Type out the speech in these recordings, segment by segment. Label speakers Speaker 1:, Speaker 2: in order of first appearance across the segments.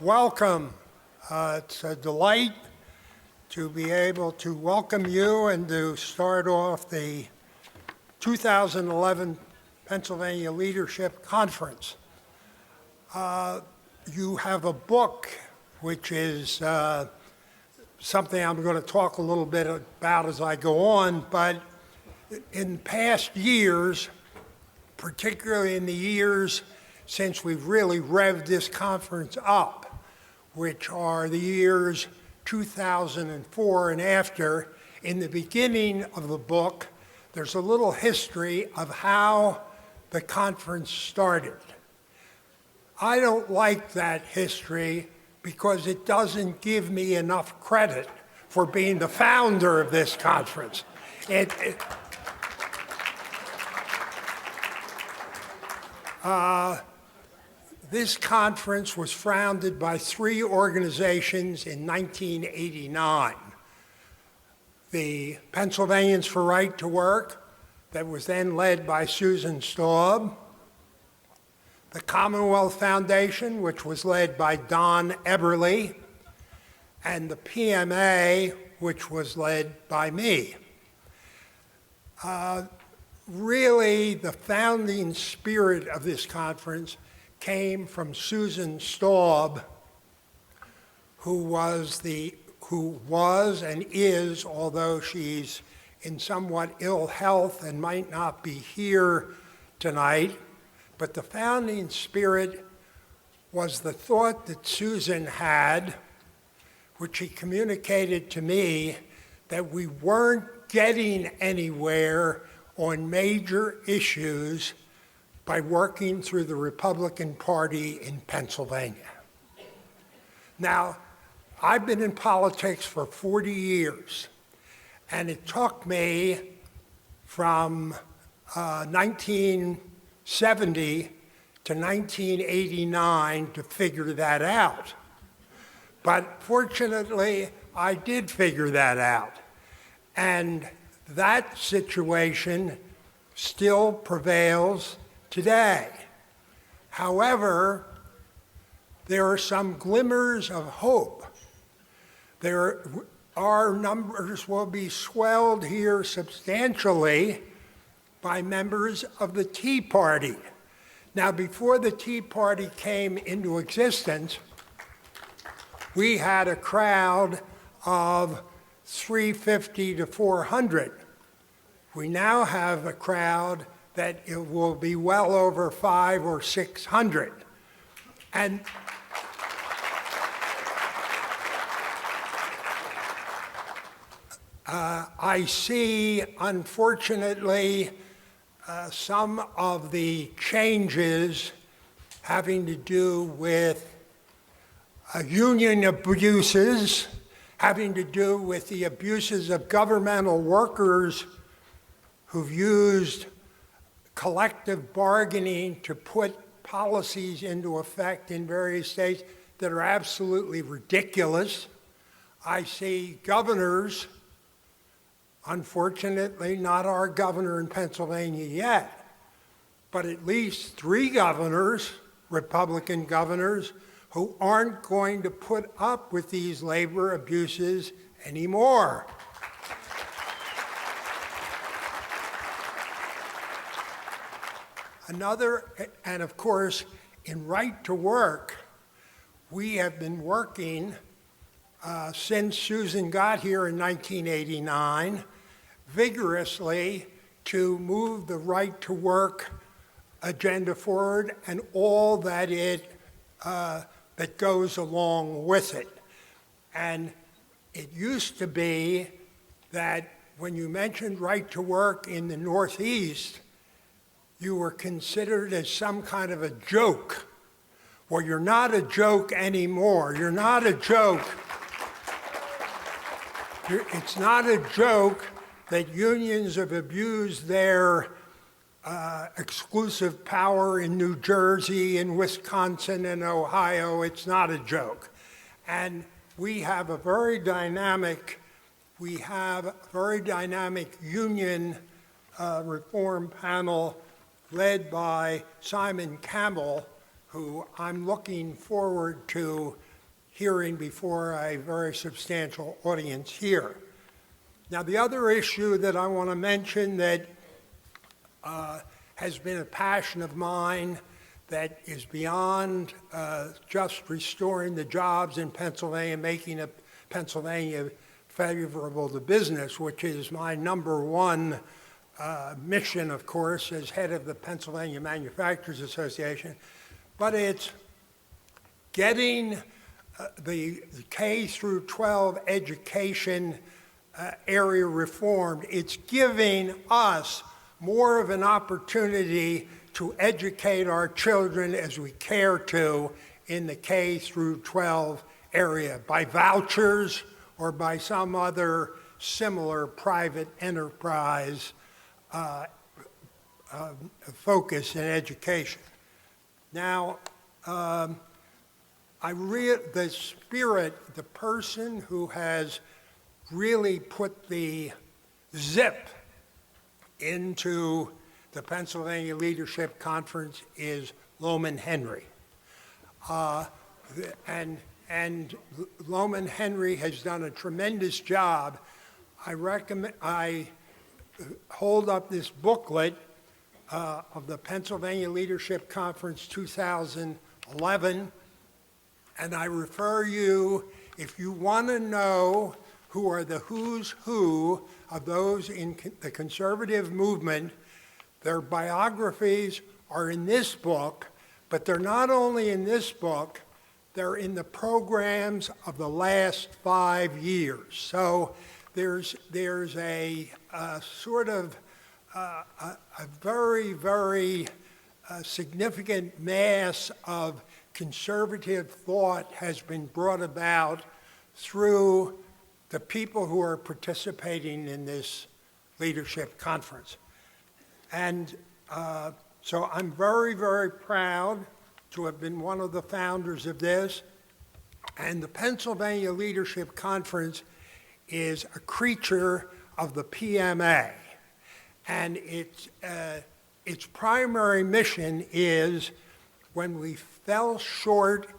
Speaker 1: Welcome. It's a delight to be able to welcome you and to start off the 2011 Pennsylvania Leadership Conference. You have a book, which is something I'm going to talk a little bit about as I go on, but in past years, particularly in the years since we've really revved this conference up, which are the years 2004 and after, in the beginning of the book, there's a little history of how the conference started. I don't like that history because it doesn't give me enough credit for being the founder of this conference. This conference was founded by three organizations in 1989. The Pennsylvanians for Right to Work, that was then led by Susan Staub. The Commonwealth Foundation, which was led by Don Eberly. And the PMA, which was led by me. Really, the founding spirit of this conference came from Susan Staub, who was and is, although she's in somewhat ill health and might not be here tonight, but the founding spirit was the thought that Susan had, which she communicated to me, that we weren't getting anywhere on major issues by working through the Republican Party in Pennsylvania. Now, I've been in politics for 40 years, and it took me from 1970 to 1989 to figure that out. But fortunately, I did figure that out. And that situation still prevails today. However, there are some glimmers of hope. Our numbers will be swelled here substantially by members of the Tea Party. Now, before the Tea Party came into existence, we had a crowd of 350 to 400. We now have a crowd that it will be well over 500 or 600. And I see, unfortunately, some of the changes having to do with union abuses, having to do with the abuses of governmental workers who've used collective bargaining to put policies into effect in various states that are absolutely ridiculous. I see governors, unfortunately not our governor in Pennsylvania yet, but at least 3 governors, Republican governors, who aren't going to put up with these labor abuses anymore. And of course, in Right to Work, we have been working since Susan got here in 1989, vigorously to move the Right to Work agenda forward and all that that goes along with it. And it used to be that when you mentioned Right to Work in the Northeast, you were considered as some kind of a joke. Well, you're not a joke anymore. You're not a joke. It's not a joke that unions have abused their exclusive power in New Jersey, in Wisconsin, and Ohio. It's not a joke. And we have a very dynamic union reform panel led by Simon Campbell, who I'm looking forward to hearing before a very substantial audience here. Now, the other issue that I want to mention that has been a passion of mine that is beyond just restoring the jobs in Pennsylvania, making Pennsylvania favorable to business, which is my number one mission, of course, as head of the Pennsylvania Manufacturers Association, but it's getting the K through 12 education area reformed. It's giving us more of an opportunity to educate our children as we care to in the K through 12 area by vouchers or by some other similar private enterprise focus in education. Now, the spirit, the person who has really put the zip into the Pennsylvania Leadership Conference is Lowman Henry. And Lowman Henry has done a tremendous job. I hold up this booklet of the Pennsylvania Leadership Conference 2011, and I refer you, if you want to know who are the who's who of those in the conservative movement, their biographies are in this book, but they're not only in this book, they're in the programs of the last 5 years. So there's a sort of a very, very significant mass of conservative thought has been brought about through the people who are participating in this leadership conference. And so I'm very, very proud to have been one of the founders of this. And the Pennsylvania Leadership Conference is a creature of the PMA. And its primary mission is, when we fell short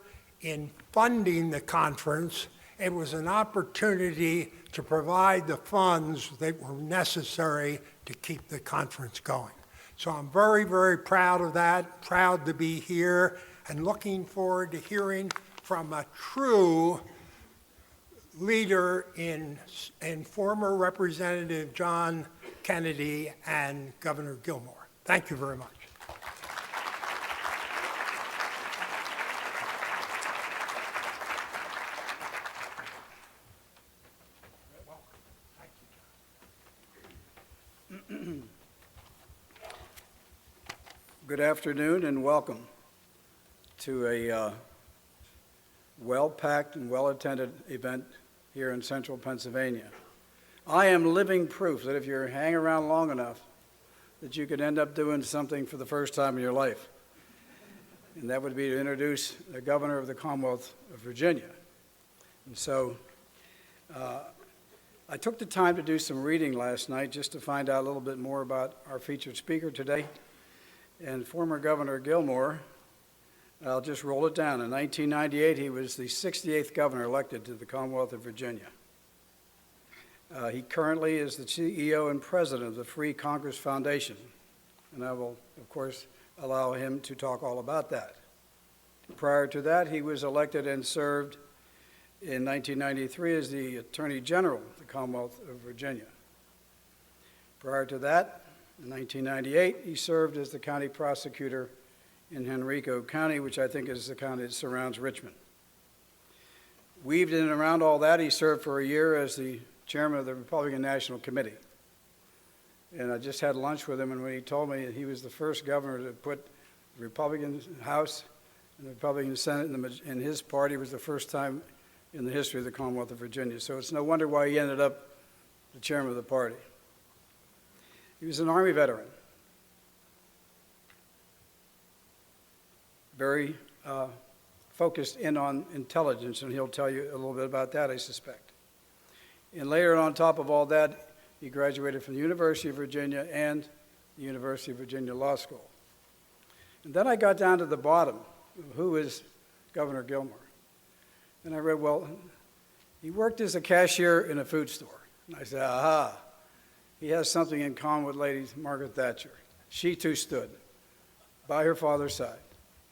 Speaker 1: in funding the conference, it was an opportunity to provide the funds that were necessary to keep the conference going. So I'm very, very proud of that, proud to be here, and looking forward to hearing from a true leader in former Representative John Kennedy and Governor Gilmore. Thank you very much.
Speaker 2: Good afternoon and welcome to a well-packed and well-attended event here in central Pennsylvania. I am living proof that if you hang around long enough, that you could end up doing something for the first time in your life. And that would be to introduce the governor of the Commonwealth of Virginia. And so I took the time to do some reading last night just to find out a little bit more about our featured speaker today. And former Governor Gilmore, I'll just roll it down. In 1998, he was the 68th governor elected to the Commonwealth of Virginia. He currently is the CEO and president of the Free Congress Foundation, and I will, of course, allow him to talk all about that. Prior to that, he was elected and served in 1993 as the Attorney General of the Commonwealth of Virginia. Prior to that, in 1998, he served as the county prosecutor in Henrico County, which I think is the county that surrounds Richmond. Weaved in and around all that, he served for a year as the chairman of the Republican National Committee. And I just had lunch with him, and when he told me that he was the first governor to put the Republican House and the Republican Senate in his party, was the first time in the history of the Commonwealth of Virginia. So it's no wonder why he ended up the chairman of the party. He was an Army veteran, very focused in on intelligence, and he'll tell you a little bit about that, I suspect. And later on top of all that, he graduated from the University of Virginia and the University of Virginia Law School. And then I got down to the bottom, who is Governor Gilmore? And I read, well, he worked as a cashier in a food store. And I said, aha, he has something in common with Lady Margaret Thatcher. She too stood by her father's side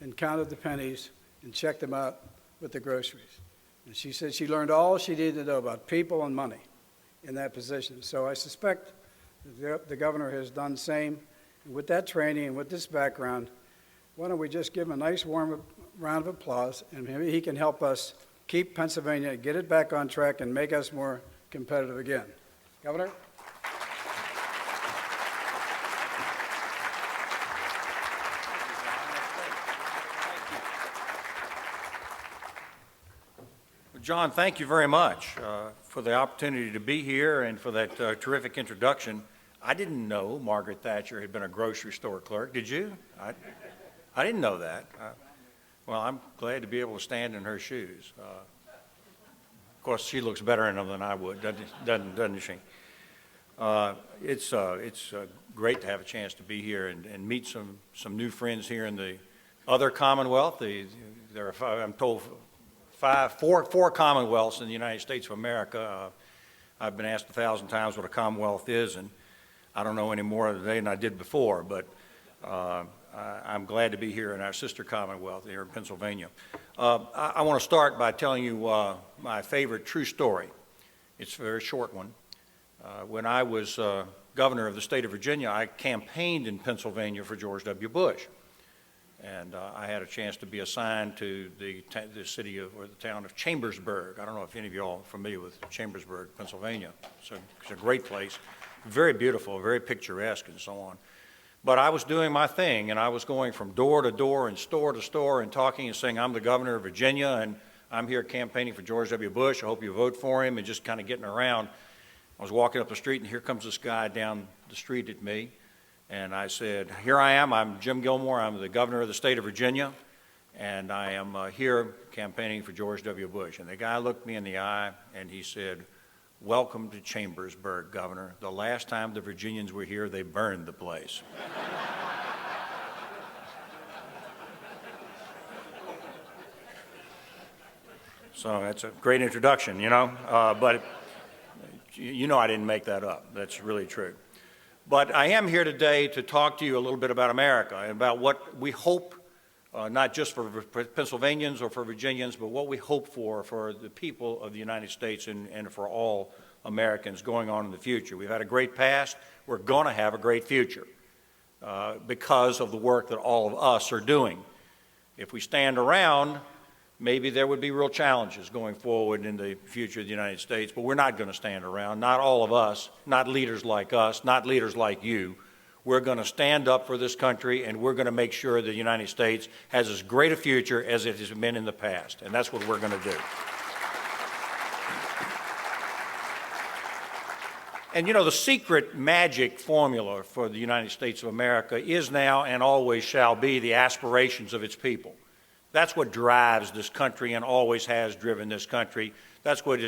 Speaker 2: and counted the pennies and checked them out with the groceries. And she said she learned all she needed to know about people and money in that position. So I suspect that the governor has done the same. And with that training and with this background, why don't we just give him a nice warm round of applause, and maybe he can help us keep Pennsylvania, get it back on track, and make us more competitive again. Governor?
Speaker 3: John, thank you very much for the opportunity to be here and for that terrific introduction. I didn't know Margaret Thatcher had been a grocery store clerk. Did you? I didn't know that. Well, I'm glad to be able to stand in her shoes. Of course, she looks better in them than I would, doesn't she? It's great to have a chance to be here and meet some new friends here in the other Commonwealth. There are, I'm told, four Commonwealths in the United States of America. I've been asked 1,000 times what a Commonwealth is, and I don't know any more today than I did before, but I'm glad to be here in our sister Commonwealth here in Pennsylvania. I want to start by telling you my favorite true story. It's a very short one. When I was governor of the state of Virginia, I campaigned in Pennsylvania for George W. Bush. And I had a chance to be assigned to the city of, or the town of Chambersburg. I don't know if any of you all are familiar with Chambersburg, Pennsylvania. It's a great place, very beautiful, very picturesque and so on. But I was doing my thing, and I was going from door to door and store to store and talking and saying, I'm the governor of Virginia, and I'm here campaigning for George W. Bush. I hope you vote for him, and just kind of getting around. I was walking up the street, and here comes this guy down the street at me. And I said, here I am, I'm Jim Gilmore, I'm the governor of the state of Virginia, and I am here campaigning for George W. Bush. And the guy looked me in the eye, and he said, welcome to Chambersburg, Governor. The last time the Virginians were here, they burned the place. So that's a great introduction, you know, but you know I didn't make that up. That's really true. But I am here today to talk to you a little bit about America and about what we hope, not just for Pennsylvanians or for Virginians, but what we hope for the people of the United States and for all Americans going on in the future. We've had a great past. We're going to have a great future because of the work that all of us are doing. If we stand around, maybe there would be real challenges going forward in the future of the United States, but we're not going to stand around, not all of us, not leaders like us, not leaders like you. We're going to stand up for this country, and we're going to make sure the United States has as great a future as it has been in the past, and that's what we're going to do. And you know, the secret magic formula for the United States of America is now and always shall be the aspirations of its people. That's what drives this country and always has driven this country. That's what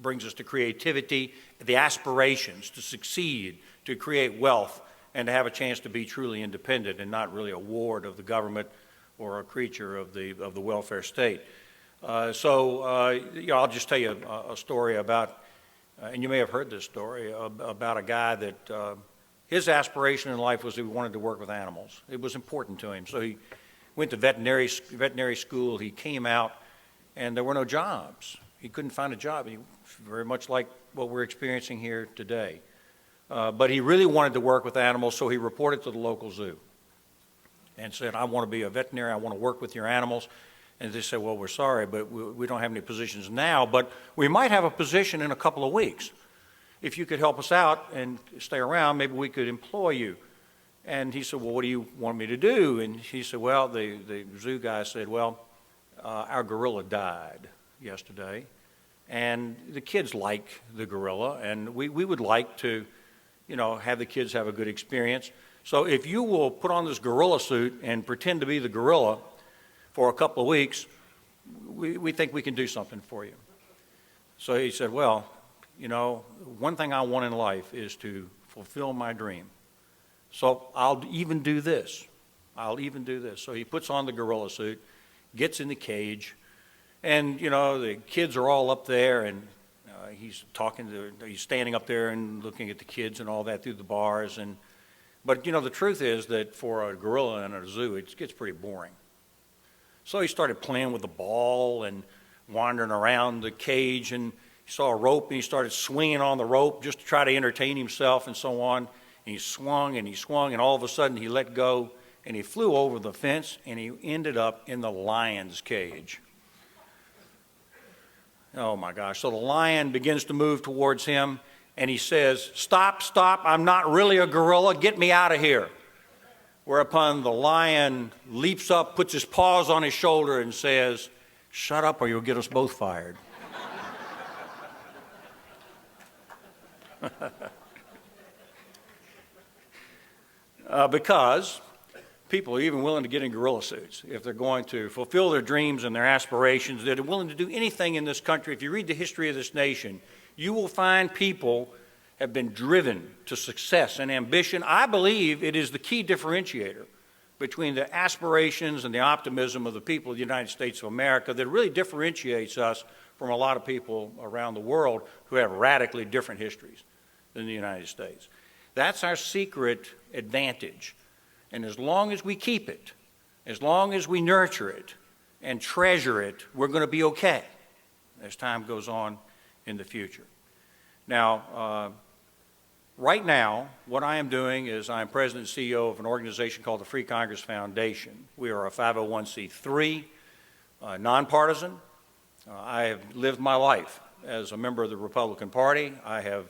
Speaker 3: brings us to creativity, the aspirations to succeed, to create wealth, and to have a chance to be truly independent and not really a ward of the government or a creature of the welfare state. You know, I'll just tell you a story about, and you may have heard this story, about a guy that his aspiration in life was he wanted to work with animals. It was important to him. So he went to veterinary school. He came out, and there were no jobs. He couldn't find a job. He, very much like what we're experiencing here today. But he really wanted to work with animals, so he reported to the local zoo and said, I want to be a veterinarian. I want to work with your animals. And they said, well, we're sorry, but we don't have any positions now, but we might have a position in a couple of weeks. If you could help us out and stay around, maybe we could employ you. And he said, well, what do you want me to do? And he said, well, the zoo guy said, well, our gorilla died yesterday, and the kids like the gorilla, and we would like to, you know, have the kids have a good experience. So if you will put on this gorilla suit and pretend to be the gorilla for a couple of weeks, we think we can do something for you. So he said, well, you know, one thing I want in life is to fulfill my dream. So I'll even do this. I'll even do this. So he puts on the gorilla suit, gets in the cage, And, you know, the kids are all up there, and he's standing up there and looking at the kids and all that through the bars. But, you know, the truth is that for a gorilla in a zoo, it gets pretty boring. So he started playing with the ball and wandering around the cage, and he saw a rope, and he started swinging on the rope just to try to entertain himself and so on. And he swung, and all of a sudden he let go, and he flew over the fence, and he ended up in the lion's cage. Oh my gosh. So the lion begins to move towards him, and he says, "Stop, stop, I'm not really a gorilla, get me out of here." Whereupon the lion leaps up, puts his paws on his shoulder, and says, "Shut up or you'll get us both fired." Because people are even willing to get in gorilla suits if they're going to fulfill their dreams and their aspirations. They're willing to do anything in this country. If you read the history of this nation, you will find people have been driven to success and ambition. I believe it is the key differentiator between the aspirations and the optimism of the people of the United States of America that really differentiates us from a lot of people around the world who have radically different histories than the United States. That's our secret advantage. And as long as we keep it, as long as we nurture it and treasure it, we're going to be okay as time goes on in the future. Now, right now, what I am doing is I'm president and CEO of an organization called the Free Congress Foundation. We are a 501c3, nonpartisan. I have lived my life as a member of the Republican Party. I have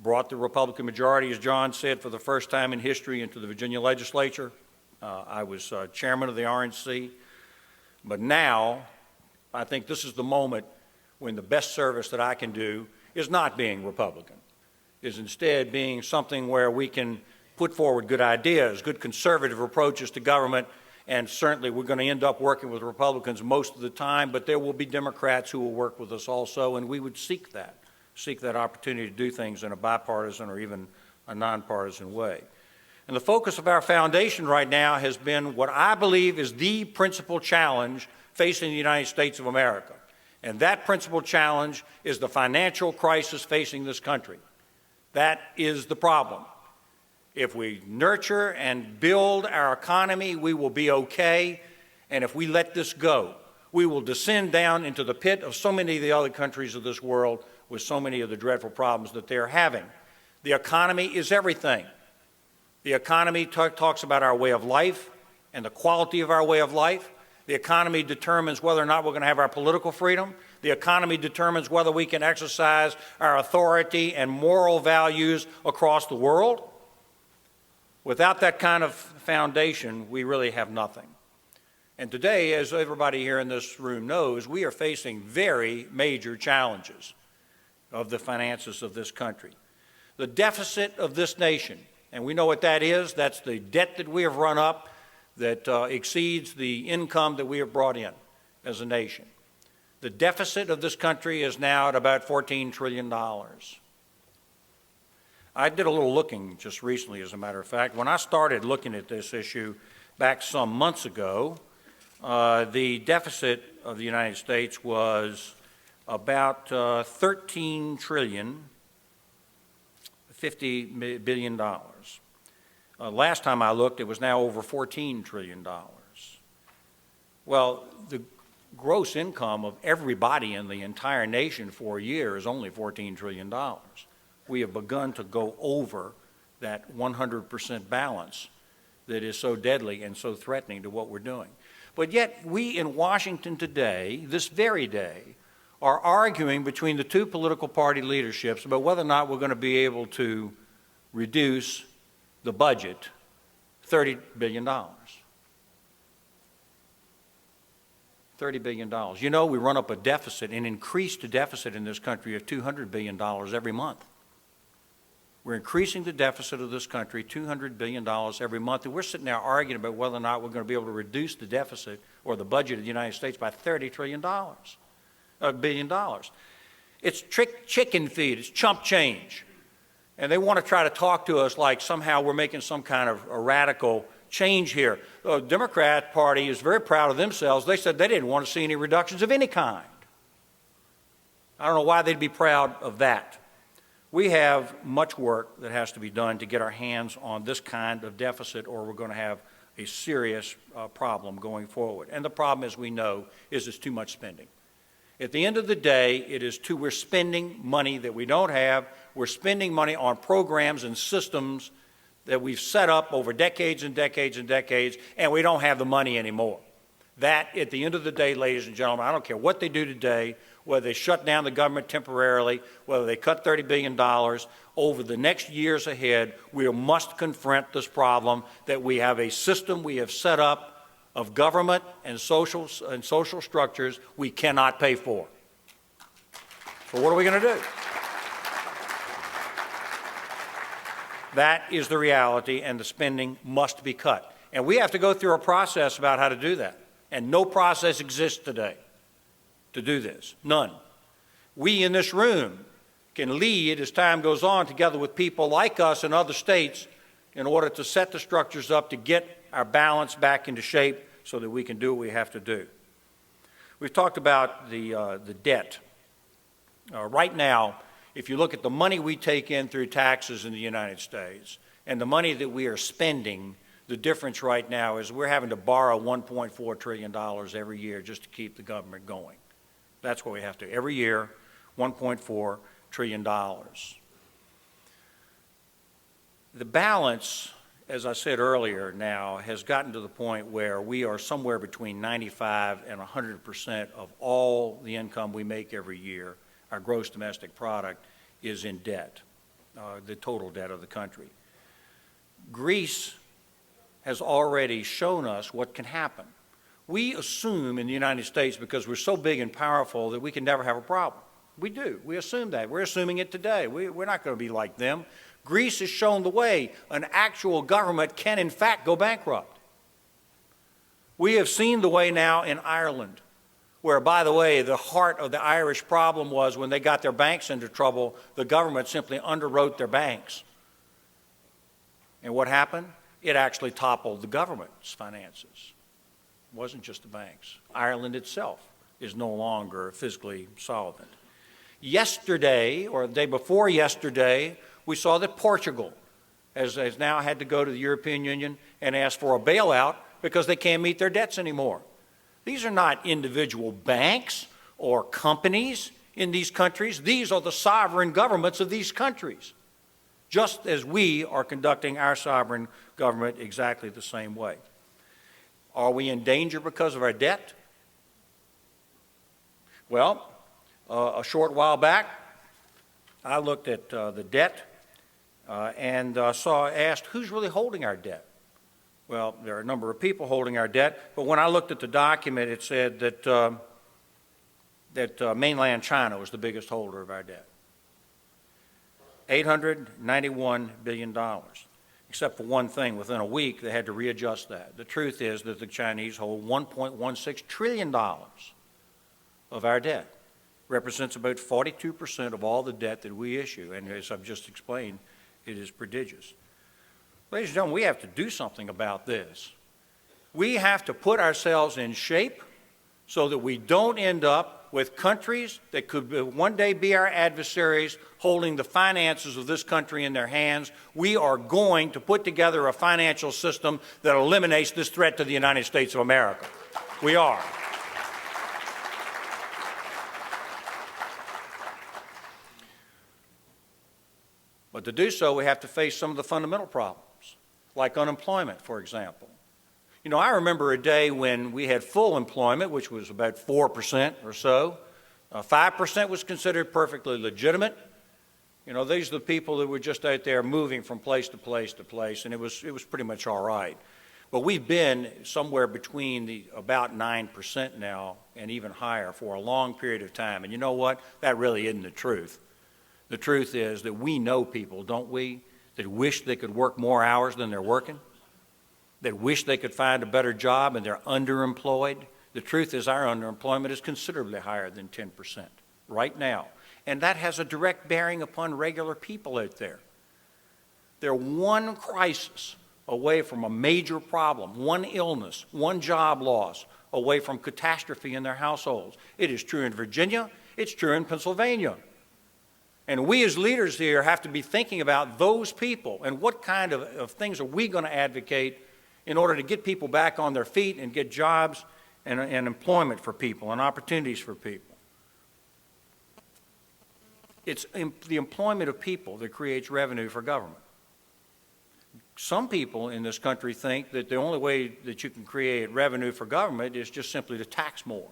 Speaker 3: brought the Republican majority, as John said, for the first time in history into the Virginia legislature. I was chairman of the RNC. But now, I think this is the moment when the best service that I can do is not being Republican, is instead being something where we can put forward good ideas, good conservative approaches to government, and certainly we're going to end up working with Republicans most of the time, but there will be Democrats who will work with us also, and we would seek that opportunity to do things in a bipartisan or even a nonpartisan way. And the focus of our foundation right now has been what I believe is the principal challenge facing the United States of America. And that principal challenge is the financial crisis facing this country. That is the problem. If we nurture and build our economy, we will be okay. And if we let this go, we will descend down into the pit of so many of the other countries of this world with so many of the dreadful problems that they're having. The economy is everything. The economy talks about our way of life and the quality of our way of life. The economy determines whether or not we're going to have our political freedom. The economy determines whether we can exercise our authority and moral values across the world. Without that kind of foundation, we really have nothing. And today, as everybody here in this room knows, we are facing very major challenges of the finances of this country. The deficit of this nation, and we know what that is, that's the debt that we have run up that exceeds the income that we have brought in as a nation. The deficit of this country is now at about $14 trillion. I did a little looking just recently, as a matter of fact. When I started looking at this issue back some months ago, the deficit of the United States was about $13 trillion, $50 billion. Last time I looked, it was now over $14 trillion. Well, the gross income of everybody in the entire nation for a year is only $14 trillion. We have begun to go over that 100% balance that is so deadly and so threatening to what we're doing. But yet, we in Washington today, this very day, are arguing between the two political party leaderships about whether or not we're going to be able to reduce the budget $30 billion. $30 billion. You know, we run up a deficit, an increased deficit in this country of $200 billion every month. We're increasing the deficit of this country $200 billion every month, and we're sitting there arguing about whether or not we're going to be able to reduce the deficit or the budget of the United States by $30 billion. It's chicken feed, it's chump change. And they want to try to talk to us like somehow we're making some kind of a radical change here. The Democrat Party is very proud of themselves. They said they didn't want to see any reductions of any kind. I don't know why they'd be proud of that. We have much work that has to be done to get our hands on this kind of deficit, or we're going to have a serious problem going forward. And the problem, as we know, is it's too much spending. At the end of the day, we're spending money that we don't have. We're spending money on programs and systems that we've set up over decades and decades and decades, and we don't have the money anymore. That, at the end of the day, ladies and gentlemen, I don't care what they do today, whether they shut down the government temporarily, whether they cut $30 billion, over the next years ahead, we must confront this problem that we have a system we have set up of government and social structures we cannot pay for. So what are we going to do? That is the reality, and the spending must be cut. And we have to go through a process about how to do that. And no process exists today to do this. None. We in this room can lead as time goes on together with people like us in other states in order to set the structures up to get our balance back into shape so that we can do what we have to do. We've talked about the debt. Right now, if you look at the money we take in through taxes in the United States and the money that we are spending, the difference right now is we're having to borrow $1.4 trillion every year just to keep the government going. That's what we have to. Every year, $1.4 trillion. The balance, as I said earlier now, has gotten to the point where we are somewhere between 95 and 100% of all the income we make every year. Our gross domestic product is in debt, the total debt of the country. Greece has already shown us what can happen. We assume in the United States, because we're so big and powerful, that we can never have a problem. We do. We assume that. We're assuming it today. We're not going to be like them. Greece has shown the way. An actual government can, in fact, go bankrupt. We have seen the way now in Ireland, where, by the way, the heart of the Irish problem was when they got their banks into trouble, the government simply underwrote their banks. And what happened? It actually toppled the government's finances. It wasn't just the banks. Ireland itself is no longer fiscally solvent. Yesterday, or the day before yesterday, we saw that Portugal has now had to go to the European Union and ask for a bailout because they can't meet their debts anymore. These are not individual banks or companies in these countries. These are the sovereign governments of these countries, just as we are conducting our sovereign government exactly the same way. Are we in danger because of our debt? Well, a short while back, I looked at the debt and asked who's really holding our debt. Well, there are a number of people holding our debt, but when I looked at the document, it said that mainland China was the biggest holder of our debt. $891 billion, except for one thing. Within a week, they had to readjust that. The truth is that the Chinese hold $1.16 trillion of our debt. Represents about 42% of all the debt that we issue, and as I've just explained, it is prodigious. Ladies and gentlemen, we have to do something about this. We have to put ourselves in shape so that we don't end up with countries that could one day be our adversaries holding the finances of this country in their hands. We are going to put together a financial system that eliminates this threat to the United States of America. We are. But to do so, we have to face some of the fundamental problems, like unemployment, for example. You know, I remember a day when we had full employment, which was about 4% or so. 5% was considered perfectly legitimate. You know, these are the people that were just out there moving from place to place to place, and it was pretty much all right. But we've been somewhere between about 9% now and even higher for a long period of time. And you know what? That really isn't the truth. The truth is that we know people, don't we, that wish they could work more hours than they're working, that wish they could find a better job and they're underemployed. The truth is our underemployment is considerably higher than 10% right now. And that has a direct bearing upon regular people out there. Their one crisis away from a major problem, one illness, one job loss, away from catastrophe in their households. It is true in Virginia. It's true in Pennsylvania. And we as leaders here have to be thinking about those people and what kind of things are we going to advocate in order to get people back on their feet and get jobs and employment for people and opportunities for people. It's the employment of people that creates revenue for government. Some people in this country think that the only way that you can create revenue for government is just simply to tax more,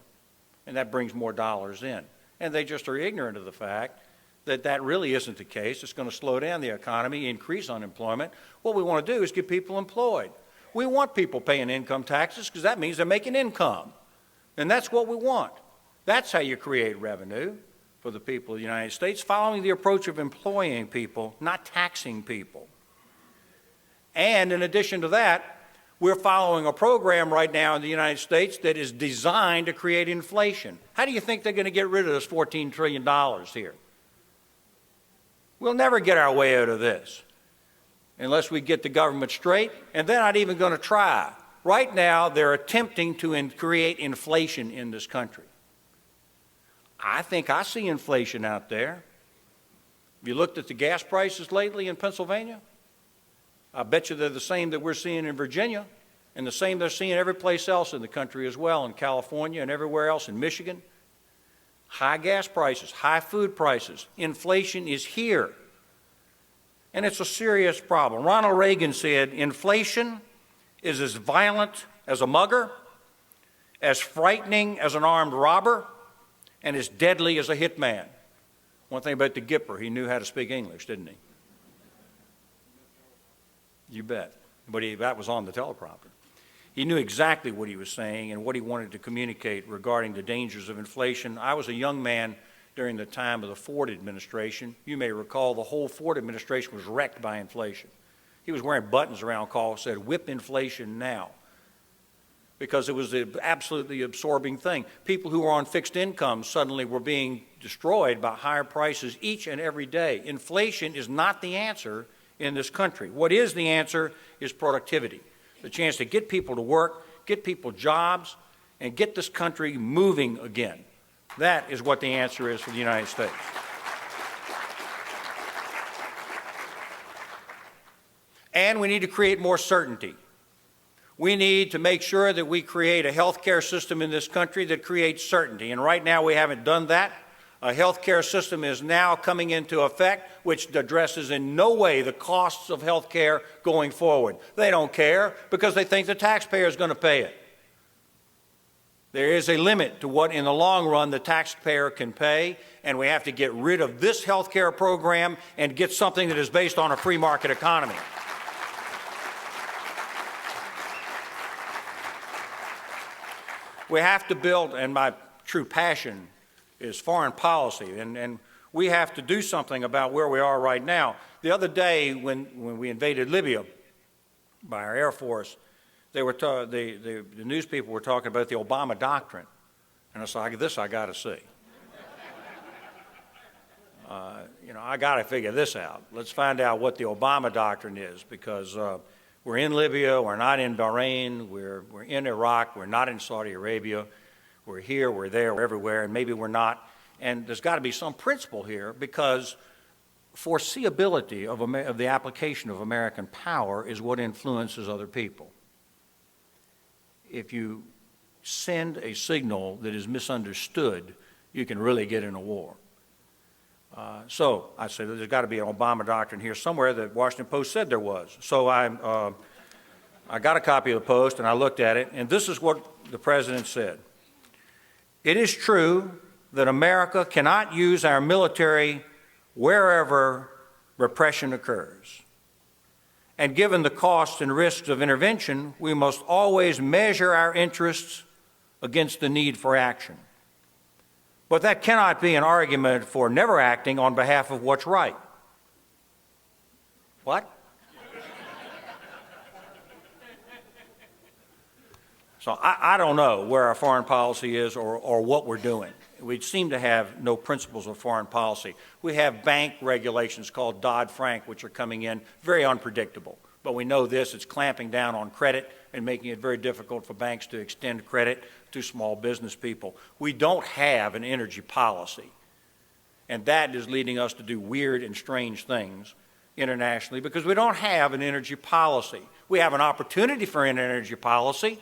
Speaker 3: and that brings more dollars in. And they just are ignorant of the fact that that really isn't the case. It's going to slow down the economy, increase unemployment. What we want to do is get people employed. We want people paying income taxes because that means they're making income. And that's what we want. That's how you create revenue for the people of the United States, following the approach of employing people, not taxing people. And in addition to that, we're following a program right now in the United States that is designed to create inflation. How do you think they're going to get rid of this $14 trillion here? We'll never get our way out of this unless we get the government straight, and they're not even going to try. Right now, they're attempting to create inflation in this country. I think I see inflation out there. Have you looked at the gas prices lately in Pennsylvania? I bet you they're the same that we're seeing in Virginia, and the same they're seeing every place else in the country as well, in California and everywhere else, in Michigan. High gas prices, high food prices. Inflation is here. And it's a serious problem. Ronald Reagan said, inflation is as violent as a mugger, as frightening as an armed robber, and as deadly as a hitman. One thing about the Gipper, he knew how to speak English, didn't he? You bet. But that was on the teleprompter. He knew exactly what he was saying and what he wanted to communicate regarding the dangers of inflation. I was a young man during the time of the Ford administration. You may recall the whole Ford administration was wrecked by inflation. He was wearing buttons around call that said, "Whip inflation now," because it was an absolutely absorbing thing. People who were on fixed incomes suddenly were being destroyed by higher prices each and every day. Inflation is not the answer in this country. What is the answer is productivity. The chance to get people to work, get people jobs, and get this country moving again. That is what the answer is for the United States. And we need to create more certainty. We need to make sure that we create a health care system in this country that creates certainty. And right now we haven't done that. A health care system is now coming into effect, which addresses in no way the costs of health care going forward. They don't care because they think the taxpayer is going to pay it. There is a limit to what, in the long run, the taxpayer can pay, and we have to get rid of this health care program and get something that is based on a free market economy. We have to build, and my true passion is foreign policy, and we have to do something about where we are right now. The other day, when we invaded Libya by our Air Force, the news people were talking about the Obama doctrine, and I said, this I got to see. I got to figure this out. Let's find out what the Obama doctrine is, because we're in Libya, we're not in Bahrain, we're in Iraq, we're not in Saudi Arabia. We're here, we're there, we're everywhere, and maybe we're not. And there's got to be some principle here, because foreseeability of the application of American power is what influences other people. If you send a signal that is misunderstood, you can really get in a war. So I said there's got to be an Obama doctrine here somewhere. The Washington Post said there was. So I got a copy of the Post, and I looked at it, and this is what the president said. It is true that America cannot use our military wherever repression occurs. And given the costs and risks of intervention, we must always measure our interests against the need for action. But that cannot be an argument for never acting on behalf of what's right. What? So I don't know where our foreign policy is or what we're doing. We seem to have no principles of foreign policy. We have bank regulations called Dodd-Frank, which are coming in very unpredictable. But we know this, it's clamping down on credit and making it very difficult for banks to extend credit to small business people. We don't have an energy policy, and that is leading us to do weird and strange things internationally because we don't have an energy policy. We have an opportunity for an energy policy.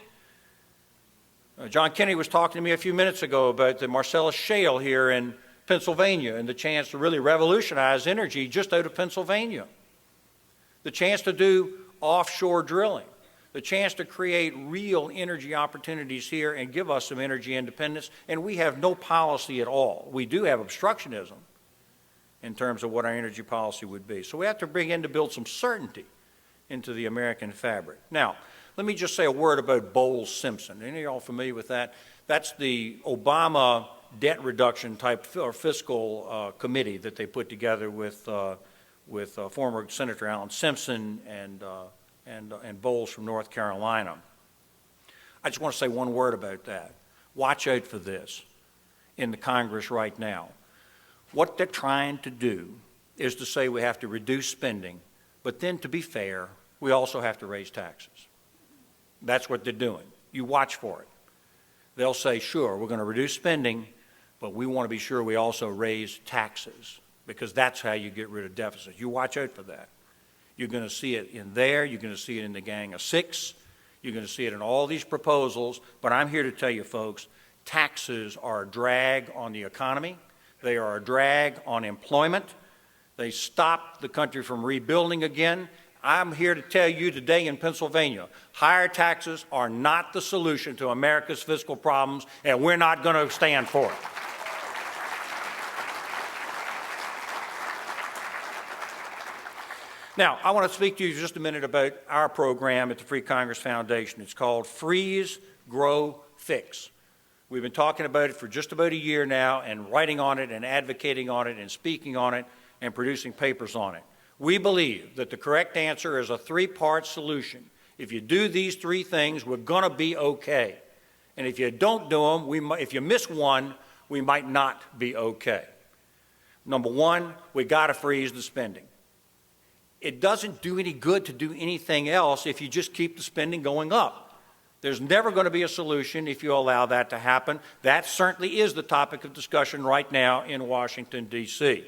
Speaker 3: John Kennedy was talking to me a few minutes ago about the Marcellus Shale here in Pennsylvania and the chance to really revolutionize energy just out of Pennsylvania. The chance to do offshore drilling, the chance to create real energy opportunities here and give us some energy independence, and we have no policy at all. We do have obstructionism in terms of what our energy policy would be. So we have to begin to build some certainty into the American fabric. Now, let me just say a word about Bowles-Simpson. Any of y'all familiar with that? That's the Obama debt reduction type or fiscal committee that they put together with former Senator Alan Simpson and Bowles from North Carolina. I just want to say one word about that. Watch out for this in the Congress right now. What they're trying to do is to say we have to reduce spending, but then to be fair, we also have to raise taxes. That's what they're doing. You watch for it. They'll say, sure, we're going to reduce spending, but we want to be sure we also raise taxes, because that's how you get rid of deficits. You watch out for that. You're going to see it in there. You're going to see it in the Gang of Six. You're going to see it in all these proposals. But I'm here to tell you, folks, taxes are a drag on the economy. They are a drag on employment. They stop the country from rebuilding again. I'm here to tell you today in Pennsylvania, higher taxes are not the solution to America's fiscal problems, and we're not going to stand for it. Now, I want to speak to you just a minute about our program at the Free Congress Foundation. It's called Freeze, Grow, Fix. We've been talking about it for just about a year now and writing on it and advocating on it and speaking on it and producing papers on it. We believe that the correct answer is a three-part solution. If you do these three things, we're going to be okay. And if you don't do them, if you miss one, we might not be okay. Number one, we got to freeze the spending. It doesn't do any good to do anything else if you just keep the spending going up. There's never going to be a solution if you allow that to happen. That certainly is the topic of discussion right now in Washington, D.C.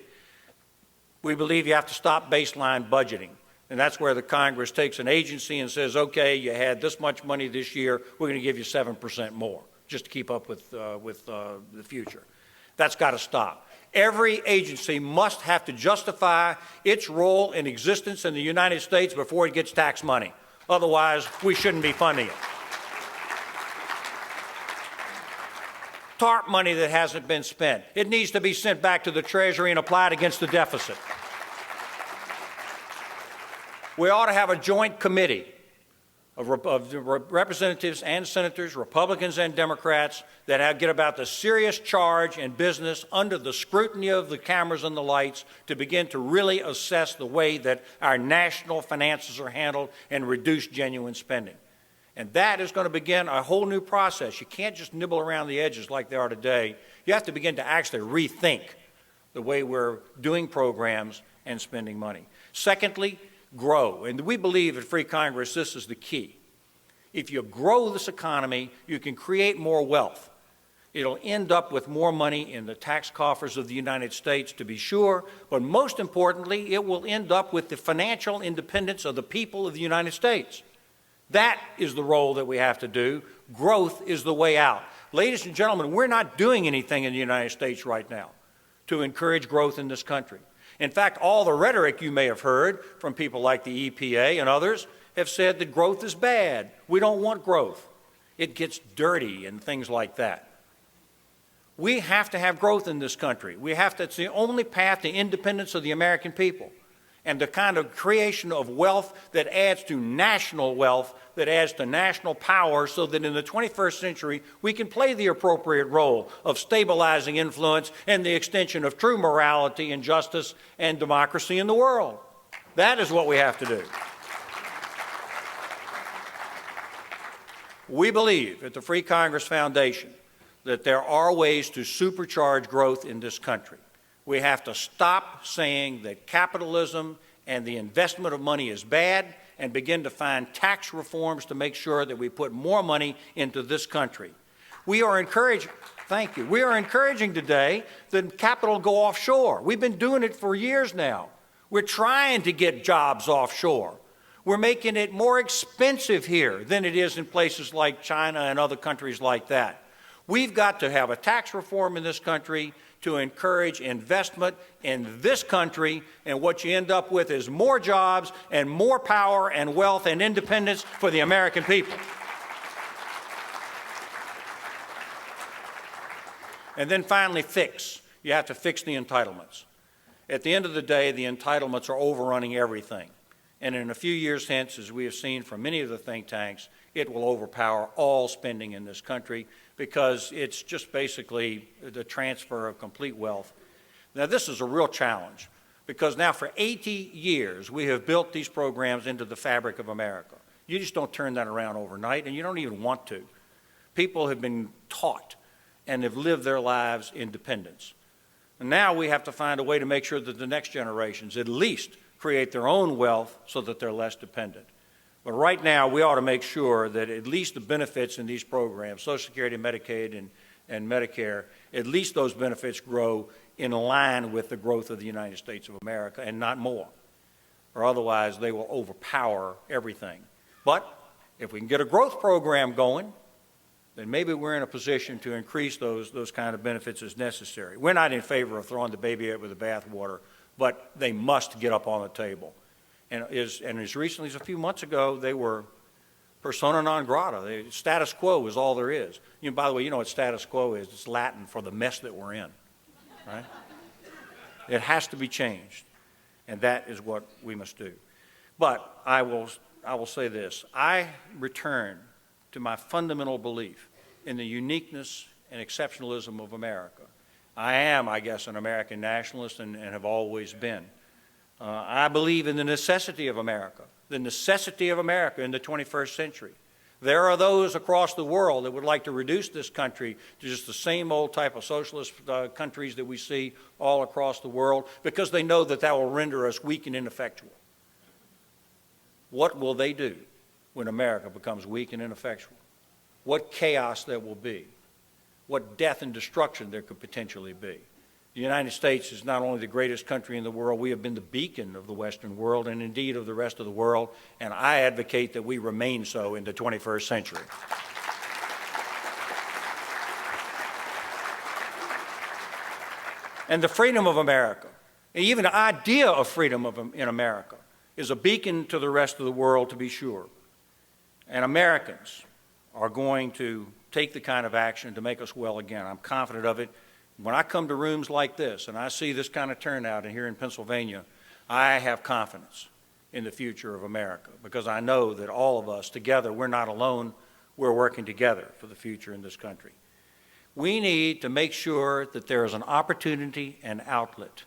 Speaker 3: We believe you have to stop baseline budgeting. And that's where the Congress takes an agency and says, okay, you had this much money this year, we're going to give you 7% more, just to keep up with the future. That's got to stop. Every agency must have to justify its role in existence in the United States before it gets tax money. Otherwise, we shouldn't be funding it. TARP money that hasn't been spent, it needs to be sent back to the Treasury and applied against the deficit. We ought to have a joint committee of representatives and senators, Republicans and Democrats, that get about the serious charge in business under the scrutiny of the cameras and the lights to begin to really assess the way that our national finances are handled and reduce genuine spending. And that is going to begin a whole new process. You can't just nibble around the edges like they are today. You have to begin to actually rethink the way we're doing programs and spending money. Secondly, grow. And we believe at Free Congress this is the key. If you grow this economy, you can create more wealth. It'll end up with more money in the tax coffers of the United States, to be sure, but most importantly, it will end up with the financial independence of the people of the United States. That is the role that we have to do. Growth is the way out. Ladies and gentlemen, we're not doing anything in the United States right now to encourage growth in this country. In fact, all the rhetoric you may have heard from people like the EPA and others have said that growth is bad. We don't want growth. It gets dirty and things like that. We have to have growth in this country. It's the only path to independence of the American people and the kind of creation of wealth that adds to national wealth, that adds to national power, so that in the 21st century we can play the appropriate role of stabilizing influence and the extension of true morality and justice and democracy in the world. That is what we have to do. We believe at the Free Congress Foundation that there are ways to supercharge growth in this country. We have to stop saying that capitalism and the investment of money is bad, and begin to find tax reforms to make sure that we put more money into this country. We are encouraging, thank you, we are encouraging today that capital go offshore. We've been doing it for years now. We're trying to get jobs offshore. We're making it more expensive here than it is in places like China and other countries like that. We've got to have a tax reform in this country to encourage investment in this country, and what you end up with is more jobs and more power and wealth and independence for the American people. And then finally, fix. You have to fix the entitlements. At the end of the day, the entitlements are overrunning everything. And in a few years hence, as we have seen from many of the think tanks, it will overpower all spending in this country because it's just basically the transfer of complete wealth. Now, this is a real challenge because now for 80 years, we have built these programs into the fabric of America. You just don't turn that around overnight, and you don't even want to. People have been taught and have lived their lives in dependence. And now we have to find a way to make sure that the next generations at least create their own wealth so that they're less dependent. But right now, we ought to make sure that at least the benefits in these programs, Social Security, Medicaid, and Medicare, at least those benefits grow in line with the growth of the United States of America and not more, or otherwise they will overpower everything. But if we can get a growth program going, then maybe we're in a position to increase those kind of benefits as necessary. We're not in favor of throwing the baby out with the bathwater, but they must get up on the table. And as recently as a few months ago, they were persona non grata. Status quo is all there is. By the way, you know what status quo is? It's Latin for the mess that we're in, right? It has to be changed, and that is what we must do. But I will say this. I return to my fundamental belief in the uniqueness and exceptionalism of America. I am, I guess, an American nationalist and have always been. I believe in the necessity of America in the 21st century. There are those across the world that would like to reduce this country to just the same old type of socialist countries that we see all across the world because they know that that will render us weak and ineffectual. What will they do when America becomes weak and ineffectual? What chaos there will be. What death and destruction there could potentially be. The United States is not only the greatest country in the world, we have been the beacon of the Western world and indeed of the rest of the world, and I advocate that we remain so in the 21st century. And the freedom of America, and even the idea of freedom in America, is a beacon to the rest of the world, to be sure. And Americans are going to take the kind of action to make us well again. I'm confident of it. When I come to rooms like this and I see this kind of turnout here in Pennsylvania, I have confidence in the future of America because I know that all of us together, we're not alone, we're working together for the future in this country. We need to make sure that there is an opportunity and outlet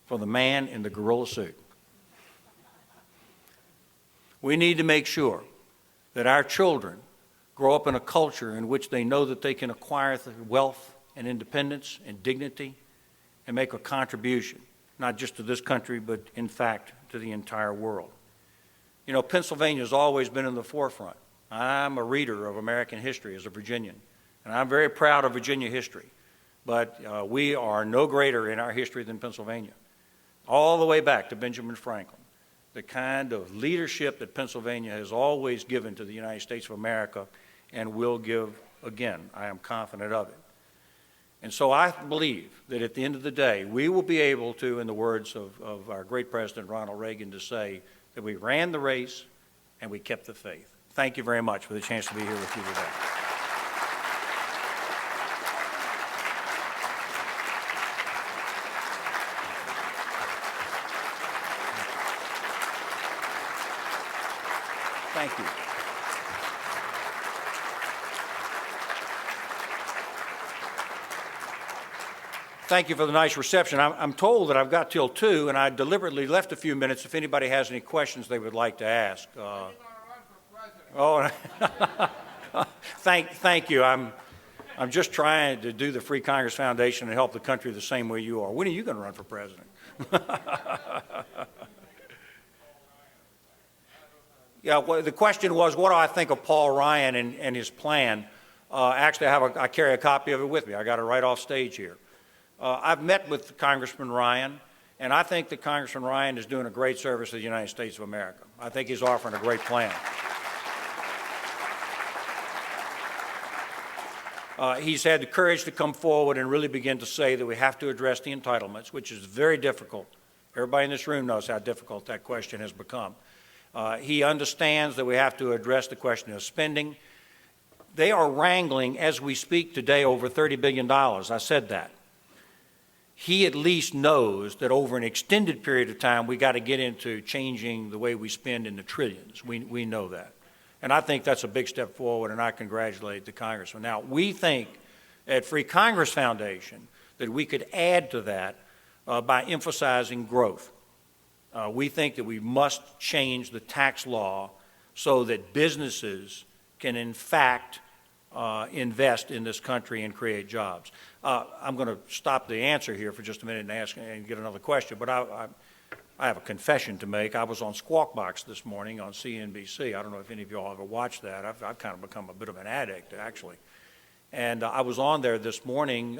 Speaker 3: for the man in the gorilla suit. We need to make sure that our children grow up in a culture in which they know that they can acquire wealth and independence and dignity and make a contribution, not just to this country, but in fact to the entire world. You know, Pennsylvania has always been in the forefront. I'm a reader of American history as a Virginian, and I'm very proud of Virginia history, but we are no greater in our history than Pennsylvania. All the way back to Benjamin Franklin, the kind of leadership that Pennsylvania has always given to the United States of America and will give again. I am confident of it. And so I believe that at the end of the day, we will be able to, in the words of our great President Ronald Reagan, to say that we ran the race and we kept the faith. Thank you very much for the chance to be here with you today. Thank you. Thank you for the nice reception. I'm told that I've got till 2, and I deliberately left a few minutes if anybody has any questions they would like to ask. Thank you. I'm just trying to do the Free Congress Foundation and help the country the same way you are. When are you going to run for president? Yeah, well, the question was, what do I think of Paul Ryan and his plan? Actually, I carry a copy of it with me. I got it right off stage here. I've met with Congressman Ryan, and I think that Congressman Ryan is doing a great service to the United States of America. I think he's offering a great plan. He's had the courage to come forward and really begin to say that we have to address the entitlements, which is very difficult. Everybody in this room knows how difficult that question has become. He understands that we have to address the question of spending. They are wrangling, as we speak today, over $30 billion. I said that. He at least knows that over an extended period of time, we got to get into changing the way we spend in the trillions. We know that. And I think that's a big step forward, and I congratulate the congressman. Now, we think at Free Congress Foundation that we could add to that by emphasizing growth. We think that we must change the tax law so that businesses can, in fact, invest in this country and create jobs. I'm going to stop the answer here for just a minute and ask and get another question, but I have a confession to make. I was on Squawk Box this morning on CNBC. I don't know if any of you all ever watched that. I've kind of become a bit of an addict, actually. And I was on there this morning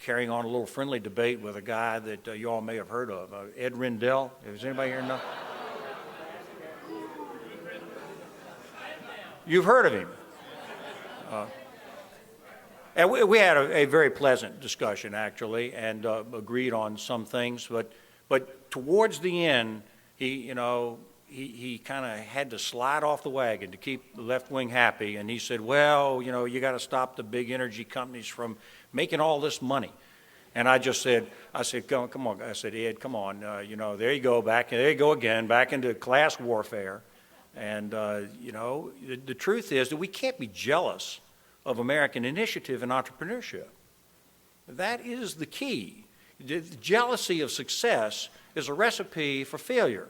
Speaker 3: carrying on a little friendly debate with a guy that you all may have heard of, Ed Rendell. Does anybody here know? You've heard of him. And we had a very pleasant discussion, actually, and agreed on some things. But towards the end, he kind of had to slide off the wagon to keep the left wing happy. And he said, well, you got to stop the big energy companies from making all this money. And I said, come on. I said, Ed, come on. There you go, there you go again, back into class warfare. And, the truth is that we can't be jealous of American initiative and entrepreneurship. That is the key. The jealousy of success is a recipe for failure.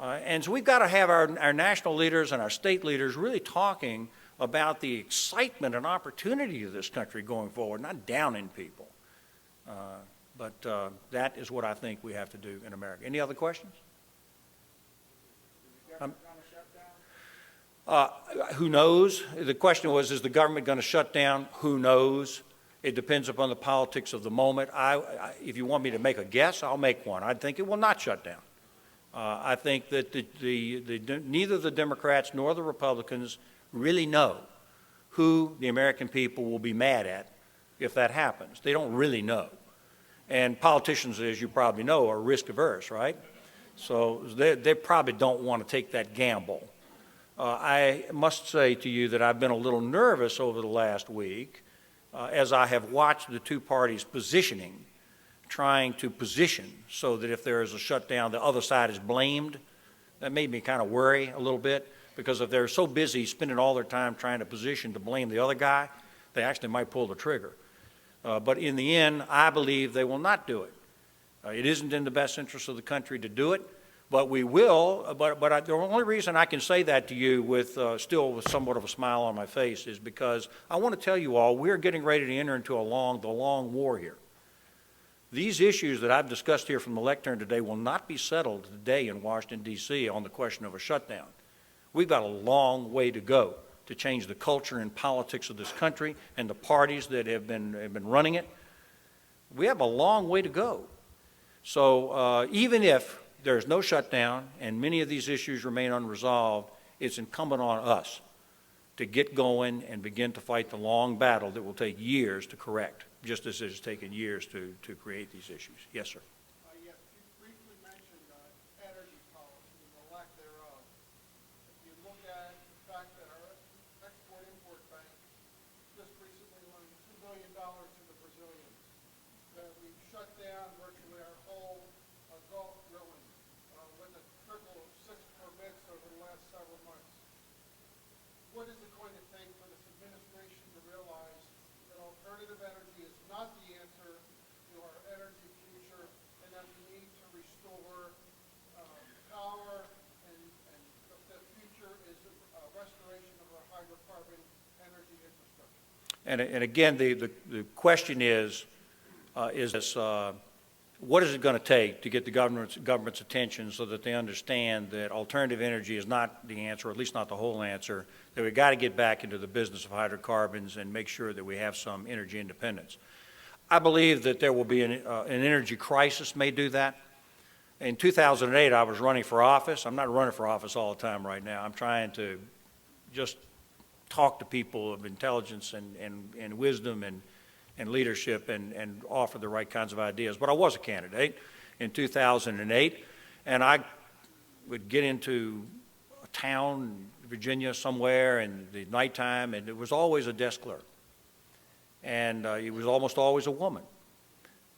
Speaker 3: And so we've got to have our national leaders and our state leaders really talking about the excitement and opportunity of this country going forward, not downing people. But that is what I think we have to do in America. Any other questions? Who knows? The question was, is the government going to shut down? Who knows? It depends upon the politics of the moment. If you want me to make a guess, I'll make one. I think it will not shut down. I think that neither the Democrats nor the Republicans really know who the American people will be mad at if that happens. They don't really know. And politicians, as you probably know, are risk averse, right? So they probably don't want to take that gamble. I must say to you that I've been a little nervous over the last week as I have watched the two parties positioning, trying to position so that if there is a shutdown, the other side is blamed. That made me kind of worry a little bit, because if they're so busy spending all their time trying to position to blame the other guy, they actually might pull the trigger. But in the end, I believe they will not do it. It isn't in the best interest of the country to do it. But we will, but the only reason I can say that to you still with somewhat of a smile on my face is because I want to tell you all, we're getting ready to enter into the long war here. These issues that I've discussed here from the lectern today will not be settled today in Washington, D.C. on the question of a shutdown. We've got a long way to go to change the culture and politics of this country and the parties that have been running it. We have a long way to go. So even if there's no shutdown and many of these issues remain unresolved, it's incumbent on us to get going and begin to fight the long battle that will take years to correct, just as it has taken years to create these issues. Yes, sir.
Speaker 4: Yes, you briefly mentioned energy policy and the lack thereof. If you look at the fact that our Export-Import Bank just recently loaned $2 billion to the Brazilians, that we've shut down virtually our whole Gulf drilling with a trickle of 6 permits over the last several months. What is it going to take for this administration to realize that alternative energy is not the answer to our energy future, and that we need to restore power, and the future is a restoration of our hydrocarbon energy infrastructure?
Speaker 3: And again, the question is this what is it going to take to get the government's attention so that they understand that alternative energy is not the answer, or at least not the whole answer, that we've got to get back into the business of hydrocarbons and make sure that we have some energy independence. I believe that there will be an energy crisis may do that. In 2008, I was running for office. I'm not running for office all the time right now. I'm trying to just talk to people of intelligence and wisdom and leadership and offer the right kinds of ideas. But I was a candidate in 2008, and I would get into a town, Virginia, somewhere in the nighttime, and it was always a desk clerk. And it was almost always a woman,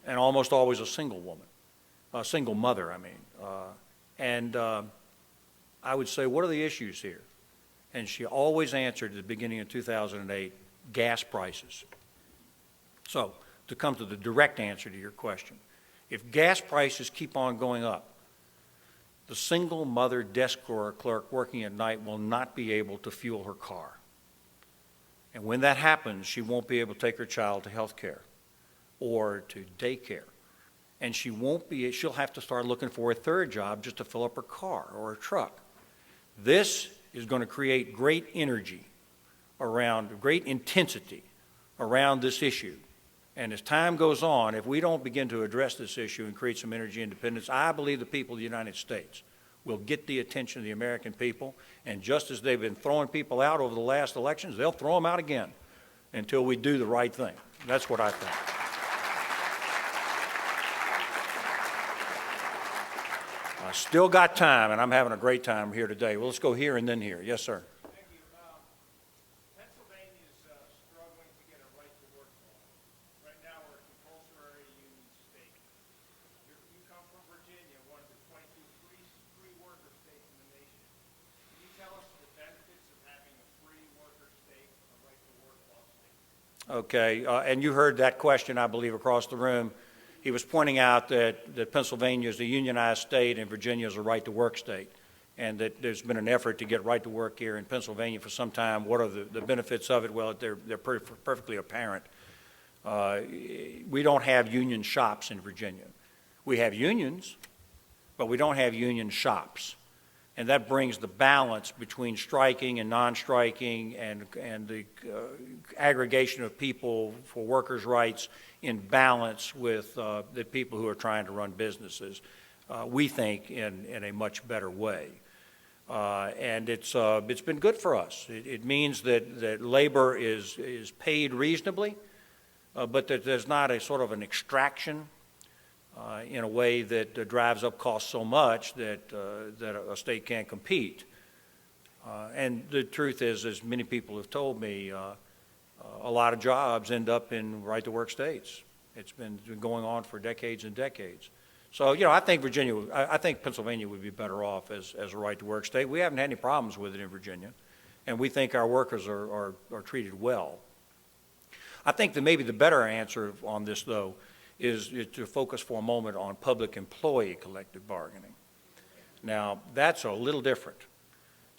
Speaker 3: and almost always a single woman, a single mother, I mean. I would say, what are the issues here? And she always answered at the beginning of 2008, gas prices. So, to come to the direct answer to your question, if gas prices keep on going up, the single mother desk clerk working at night will not be able to fuel her car. And when that happens, she won't be able to take her child to health care or to daycare. And she'll have to start looking for a third job just to fill up her car or her truck. This is going to create great energy around, great intensity around this issue. And as time goes on, if we don't begin to address this issue and create some energy independence, I believe the people of the United States will get the attention of the American people. And just as they've been throwing people out over the last elections, they'll throw them out again until we do the right thing. That's what I think. I still got time, and I'm having a great time here today. Well, let's go here and then here. Yes, sir.
Speaker 5: Thank you. Pennsylvania is struggling to get a right-to-work law. Right now, we're a compulsory union state. You come from Virginia, one of the 22 free worker states in the nation. Can you tell us the benefits of having a free worker state, a right-to-work law state?
Speaker 3: Okay, and you heard that question, I believe, across the room. He was pointing out that Pennsylvania is a unionized state and Virginia is a right-to-work state, and that there's been an effort to get right-to-work here in Pennsylvania for some time. What are the benefits of it? Well, they're perfectly apparent. We don't have union shops in Virginia. We have unions, but we don't have union shops. And that brings the balance between striking and non-striking and the aggregation of people for workers' rights in balance with the people who are trying to run businesses, we think, in a much better way. And it's been good for us. It means that labor is paid reasonably, but that there's not a sort of an extraction in a way that drives up costs so much that a state can't compete. And the truth is, as many people have told me, a lot of jobs end up in right-to-work states. It's been going on for decades and decades. So, I think I think Pennsylvania would be better off as a right-to-work state. We haven't had any problems with it in Virginia, and we think our workers are treated well. I think that maybe the better answer on this, though, is to focus for a moment on public employee collective bargaining. Now, that's a little different,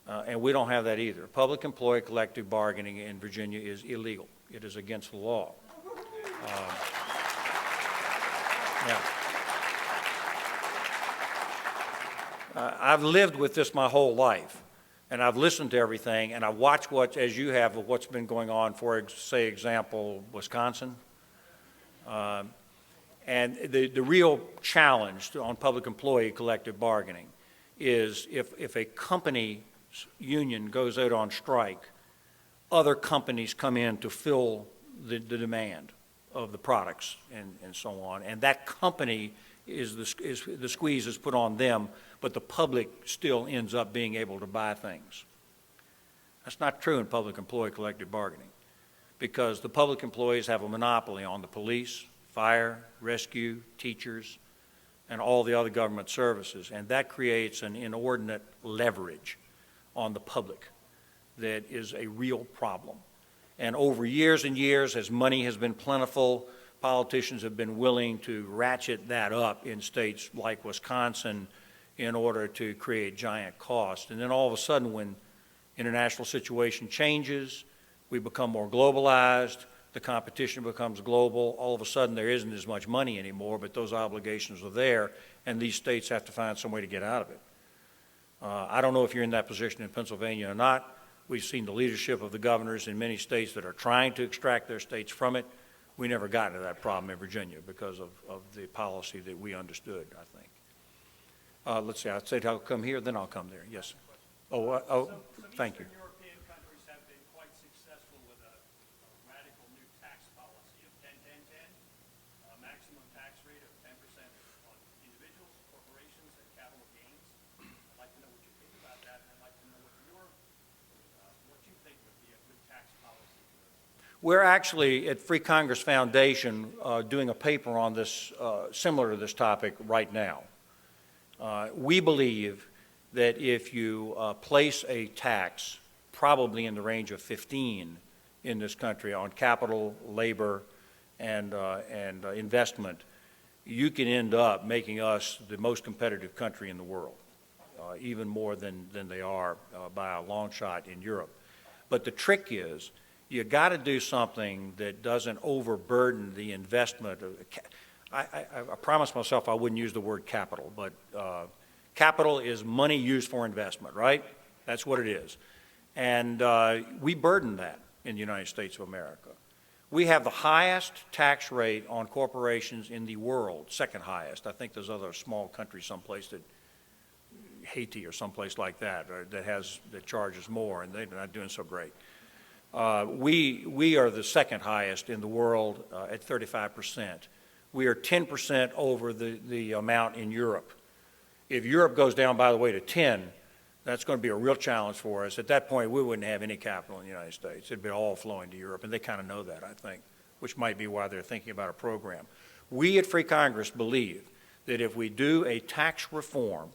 Speaker 3: and we don't have that either. Public employee collective bargaining in Virginia is illegal. It is against the law. I've lived with this my whole life, and I've listened to everything, and I've watched as you have, what's been going on, for, say, example, Wisconsin. And the real challenge on public employee collective bargaining is if a company union goes out on strike, other companies come in to fill the demand of the products and so on. And that company the squeeze is put on them, but the public still ends up being able to buy things. That's not true in public employee collective bargaining, because the public employees have a monopoly on the police, fire, rescue, teachers, and all the other government services. And that creates an inordinate leverage on the public that is a real problem. And over years and years, as money has been plentiful, politicians have been willing to ratchet that up in states like Wisconsin in order to create giant costs. And then all of a sudden, when international situation changes, we become more globalized, the competition becomes global. All of a sudden, there isn't as much money anymore, but those obligations are there, and these states have to find some way to get out of it. I don't know if you're in that position in Pennsylvania or not. We've seen the leadership of the governors in many states that are trying to extract their states from it. We never got into that problem in Virginia because of the policy that we understood, I think. Let's see, I'd say I'll come here, then I'll come there. Yes.
Speaker 5: Some
Speaker 3: thank you.
Speaker 5: Eastern European countries have been quite successful with a radical new tax policy of 10-10-10, a maximum tax rate of 10% on individuals, corporations, and capital gains. I'd like to know what you think about that, and I'd like to know what you think would be a good tax policy for us.
Speaker 3: We're actually at Free Congress Foundation doing a paper on this, similar to this topic right now. We believe that if you place a tax, probably in the range of 15 in this country, on capital, labor, and investment, you can end up making us the most competitive country in the world, even more than they are by a long shot in Europe. But the trick is, you got to do something that doesn't overburden the investment. I promised myself I wouldn't use the word capital, but capital is money used for investment, right? That's what it is. And we burden that in the United States of America. We have the highest tax rate on corporations in the world, second highest. I think there's other small countries someplace, that Haiti or someplace like that, that charges more, and they're not doing so great. We are the second highest in the world at 35%. We are 10% over the amount in Europe. If Europe goes down, by the way, to 10, that's going to be a real challenge for us. At that point, we wouldn't have any capital in the United States. It'd be all flowing to Europe, and they kind of know that, I think, which might be why they're thinking about a program. We at Free Congress believe that if we do a tax reform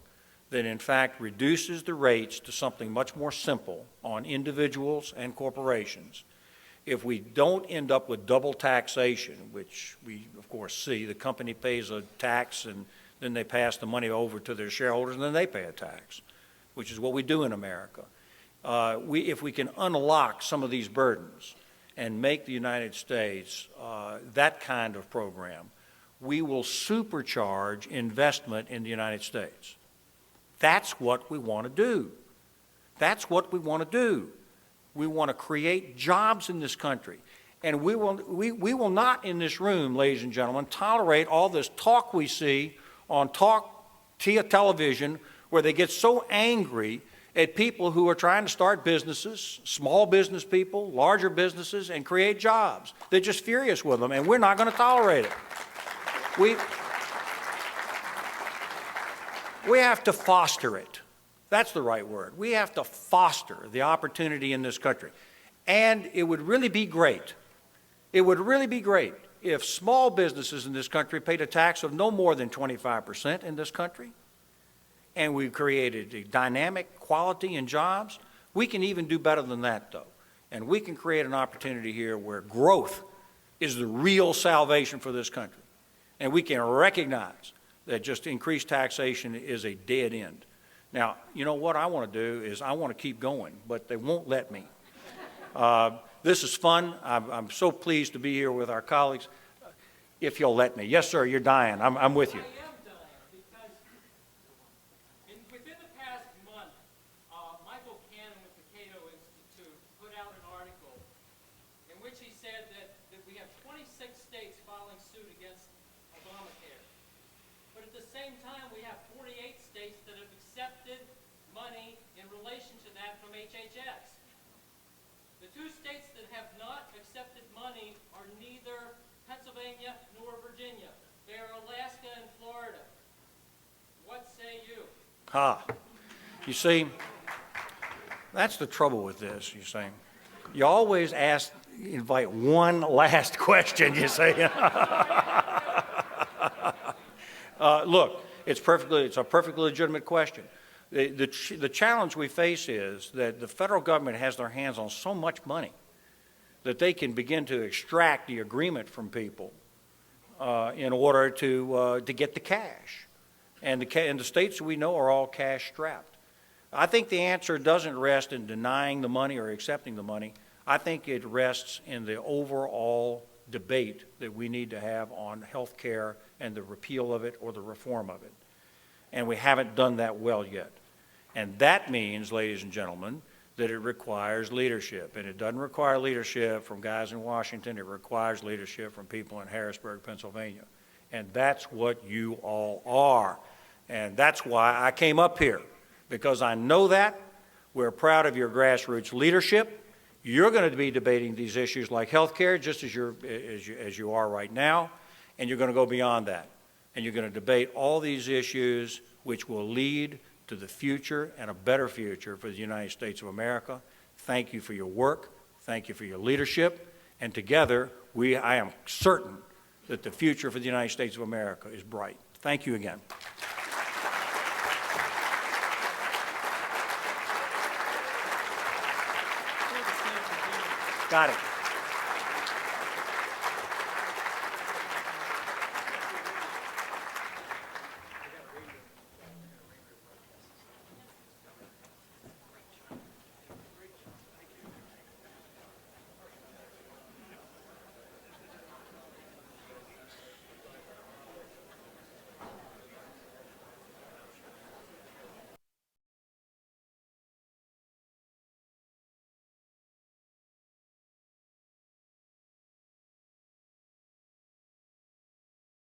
Speaker 3: that in fact reduces the rates to something much more simple on individuals and corporations, if we don't end up with double taxation, which we of course see, the company pays a tax and then they pass the money over to their shareholders and then they pay a tax, which is what we do in America. If we can unlock some of these burdens and make the United States that kind of program, we will supercharge investment in the United States. That's what we want to do. That's what we want to do. We want to create jobs in this country. And we will not in this room, ladies and gentlemen, tolerate all this talk we see on television where they get so angry at people who are trying to start businesses, small business people, larger businesses, and create jobs. They're just furious with them, and we're not going to tolerate it. We have to foster it. That's the right word. We have to foster the opportunity in this country. And it would really be great. It would really be great if small businesses in this country paid a tax of no more than 25% in this country, and we created a dynamic quality in jobs. We can even do better than that, though. And we can create an opportunity here where growth is the real salvation for this country. And we can recognize that just increased taxation is a dead end. Now, you know what I want to do is I want to keep going, but they won't let me. This is fun. I'm so pleased to be here with our colleagues. If you'll let me. Yes, sir, you're dying. I'm with you.
Speaker 6: I am dying because within the past month, Michael Cannon with the Cato Institute put out an article in which he said that we have 26 states filing suit against Obamacare. But at the same time, we have 48 states that have accepted money in relation to that from HHS. The two states that have not accepted money are neither Pennsylvania nor Virginia. They are Alaska and Florida. What say you?
Speaker 3: You see, that's the trouble with this, you see. You always invite one last question, you say. Look, it's a perfectly legitimate question. The challenge we face is that the federal government has their hands on so much money that they can begin to extract the agreement from people in order to get the cash. And the states we know are all cash strapped. I think the answer doesn't rest in denying the money or accepting the money. I think it rests in the overall debate that we need to have on health care and the repeal of it or the reform of it. And we haven't done that well yet. And that means, ladies and gentlemen, that it requires leadership. And it doesn't require leadership from guys in Washington. It requires leadership from people in Harrisburg, Pennsylvania. And that's what you all are. And that's why I came up here, because I know that. We're proud of your grassroots leadership. You're going to be debating these issues like health care, just as you are right now, and you're going to go beyond that. And you're going to debate all these issues which will lead to the future and a better future for the United States of America. Thank you for your work. Thank you for your leadership. And together, I am certain that the future for the United States of America is bright. Thank you again. Got it.